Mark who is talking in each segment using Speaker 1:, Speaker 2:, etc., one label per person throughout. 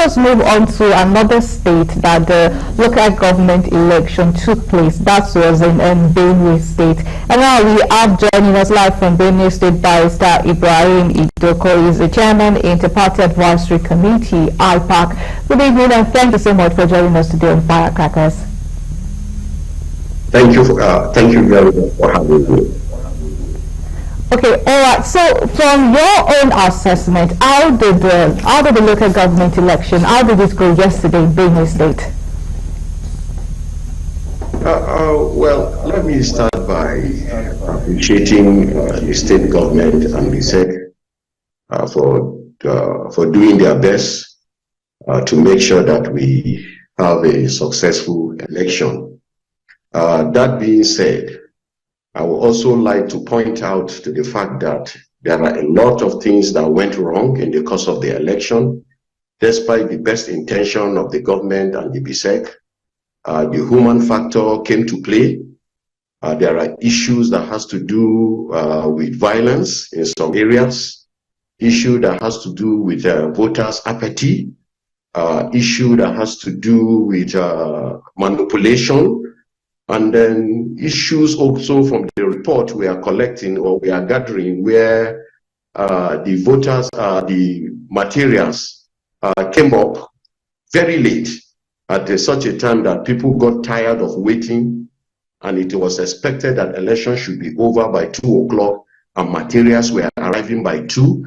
Speaker 1: us move on to another state that the local government election took place. That was in Benue State. And now we have joining us live from Benue State Barrister Ibrahim Idoko. He is the chairman Inter-Party Advisory Committee, IPAC. Good evening, and thank you so much for joining us today on Firecrackers.
Speaker 2: Thank you very much for having me.
Speaker 1: Okay, all right. So, from your own assessment, how did the local government election, how did it go yesterday in Benue State?
Speaker 2: Well, let me start by appreciating the state government and the SEC for doing their best to make sure that we have a successful election. That being said, I would also like to point out to the fact that there are a lot of things that went wrong in the course of the election, despite the best intention of the government and the BSEC. The human factor came to play. There are issues that has to do with violence in some areas, issue that has to do with voters' apathy, issue that has to do with manipulation, and then issues also from the report we are collecting or we are gathering where the voters, the materials came up very late at such a time that people got tired of waiting, and it was expected that election should be over by 2 o'clock and materials were arriving by 2,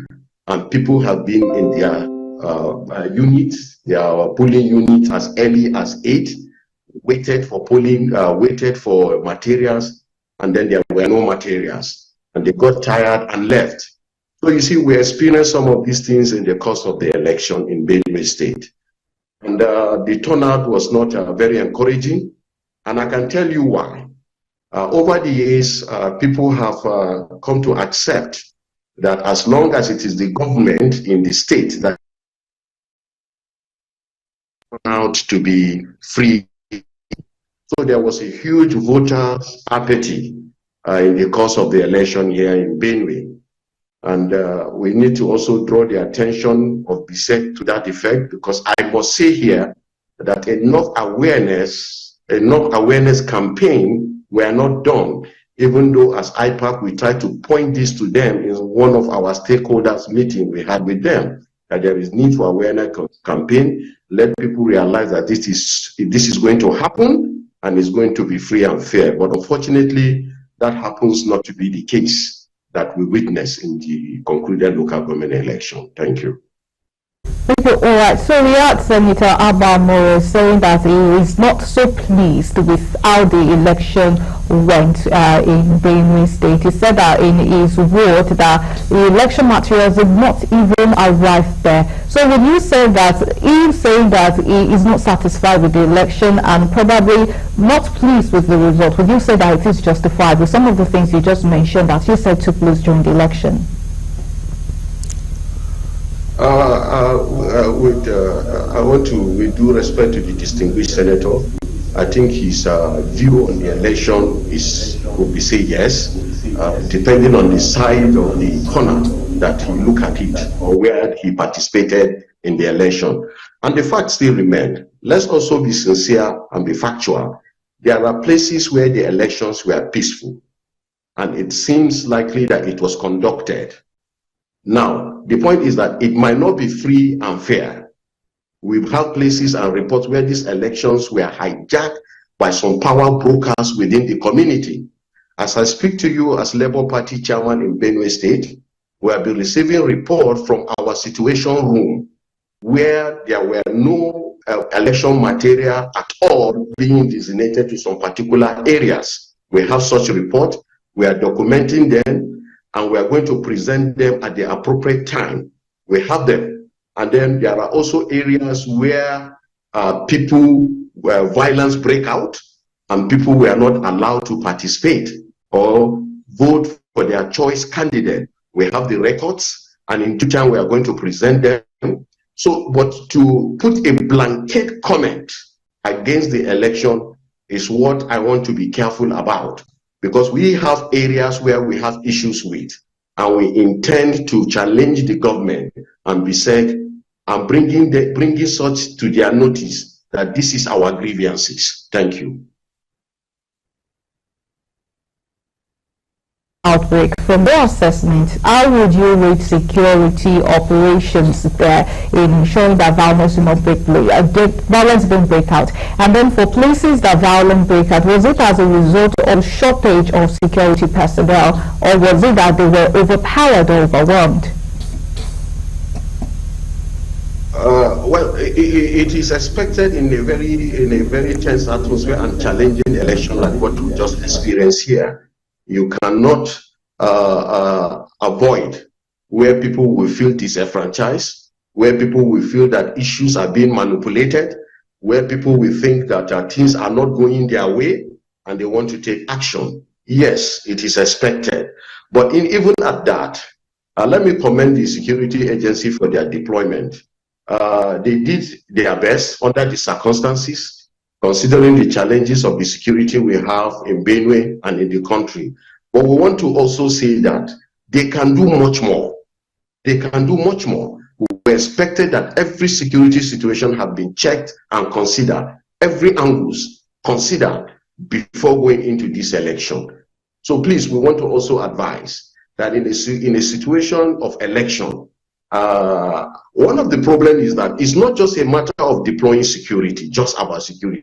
Speaker 2: and people have been in their units, their polling units as early as 8, waited for polling, waited for materials, and then there were no materials, and they got tired and left. So you see, we experienced some of these things in the course of the election in Benue State. And the turnout was not very encouraging, and I can tell you why. Over the years, people have come to accept that as long as it is the government in the state that out to be free. So there was a huge voter apathy in the course of the election here in Benue. And we need to also draw the attention of BSEC to that effect, because I must say here that enough awareness campaign were not done, even though as IPAC we tried to point this to them in one of our stakeholders meeting we had with them, that there is need for awareness campaign, let people realize that this is going to happen and it's going to be free and fair. But unfortunately, that happens not to be the case that we witnessed in the concluded local government election. Thank you.
Speaker 1: Thank you. All right. So we had Senator Abba Moro saying that he is not so pleased with how the election went in Benue State. He said that in his ward that the election materials did not even arrive there. So would you say that he saying that he is not satisfied with the election and probably not pleased with the result, would you say that it is justified with some of the things you just mentioned that you said took place during the election?
Speaker 2: I want to, with due respect to the distinguished senator, I think his view on the election would be say yes, depending on the side of the corner that he look at it or where he participated in the election. And the fact still remain. Let's also be sincere and be factual. There are places where the elections were peaceful, and it seems likely that it was conducted. Now, the point is that it might not be free and fair. We have places and reports where these elections were hijacked by some power brokers within the community. As I speak to you as Labour Party chairman in Benue State, we have been receiving reports from our situation room where there were no election material at all being designated to some particular areas. We have such a report, we are documenting them, and we are going to present them at the appropriate time. We have them. And then there are also areas where violence break out and people were not allowed to participate or vote for their choice candidate. We have the records, and in due time we are going to present them. So, but to put a blanket comment against the election is what I want to be careful about, because we have areas where we have issues with, and we intend to challenge the government and be said and bringing such to their notice that this is our grievances. Thank you.
Speaker 1: Outbreak. From your assessment, how would you rate security operations there in ensuring that violence will not violence didn't break out? And then for places that violence break out, was it as a result of shortage of security personnel, or was it that they were overpowered or overwhelmed?
Speaker 2: Well, it is expected in a very tense atmosphere and challenging election like what we just experienced here. You cannot avoid where people will feel disenfranchised, where people will feel that issues are being manipulated, where people will think that things are not going their way and they want to take action. Yes, it is expected. But even at that, let me commend the security agency for their deployment. They did their best under the circumstances, considering the challenges of the security we have in Benue and in the country. But we want to also say that they can do much more. They can do much more. We expected that every security situation have been checked and considered, every angles considered before going into this election. So please, we want to also advise that in a situation of election, one of the problems is that it's not just a matter of deploying security, just about security.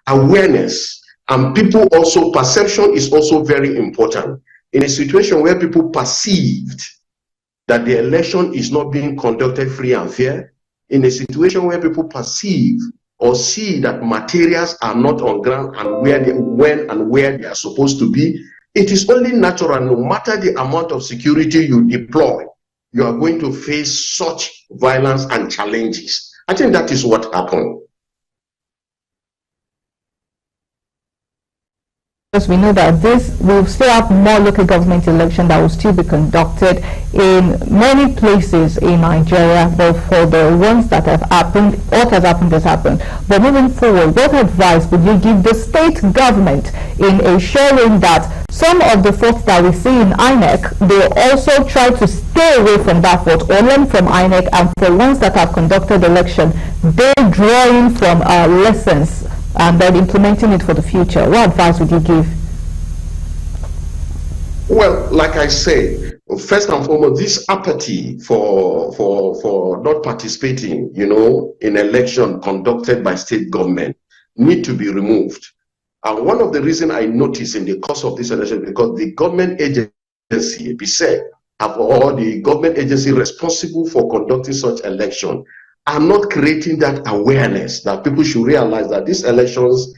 Speaker 2: Awareness and people also, perception is also very important. In a situation where people perceived that the election is not being conducted free and fair, in a situation where people perceive or see that materials are not on ground and when and where they are supposed to be, it is only natural, no matter the amount of security you deploy, you are going to face such violence and challenges. I think that is what happened.
Speaker 1: Because we know that this will still have more local government election that will still be conducted in many places in Nigeria, but for the ones that have happened, what has happened has happened. But moving forward, what advice would you give the state government in ensuring that some of the faults that we see in INEC, they also try to stay away from that fault or learn from INEC, and for ones that have conducted election, they're drawing from lessons and then implementing it for the future? What advice would you give?
Speaker 2: Well, like I say, first and foremost, this apathy for not participating, in election conducted by state government need to be removed. And one of the reasons I noticed in the course of this election, because the government agency, the government agency responsible for conducting such election are not creating that awareness that people should realize that these elections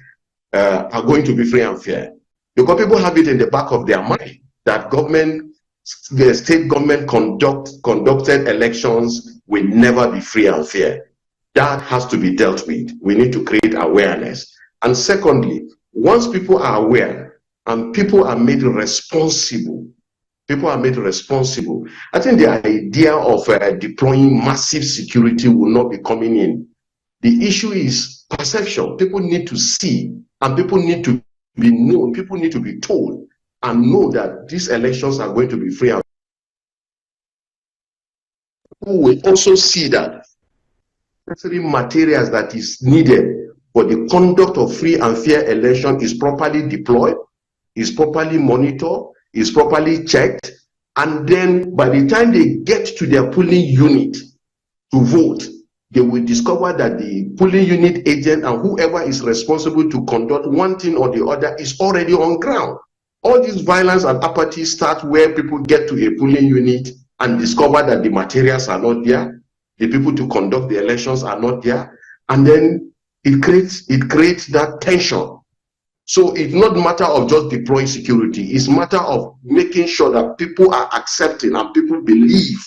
Speaker 2: are going to be free and fair. Because people have it in the back of their mind that the state government conducted elections will never be free and fair. That has to be dealt with. We need to create awareness. And secondly, once people are aware and people are made responsible, I think the idea of deploying massive security will not be coming in. The issue is perception. People need to see, and people need to be known. People need to be told and know that these elections are going to be free. And people will also see that necessary materials that is needed for the conduct of free and fair election is properly deployed, is properly monitored, is properly checked, and then by the time they get to their polling unit to vote, they will discover that the polling unit agent and whoever is responsible to conduct one thing or the other is already on ground. All this violence and apathy start where people get to a polling unit and discover that the materials are not there, the people to conduct the elections are not there, and then it creates that tension. So it's not a matter of just deploying security. It's a matter of making sure that people are accepting and people believe.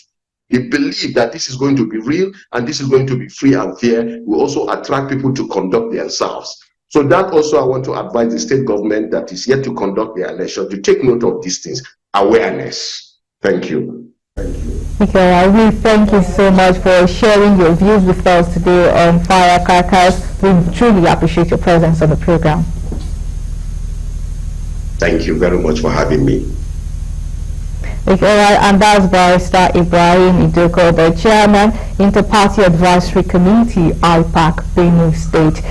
Speaker 2: They believe that this is going to be real and this is going to be free and fair. We also attract people to conduct themselves. So that also I want to advise the state government that is yet to conduct the election to take note of these things. Awareness. Thank you.
Speaker 1: Okay, we thank you so much for sharing your views with us today on Firecrackers. We truly appreciate your presence on the program.
Speaker 2: Thank you very much for having me.
Speaker 1: Okay, all right, and that's Barrister Ibrahim Idoko, the Chairman, Inter-Party Advisory Committee, IPAC, Benue State.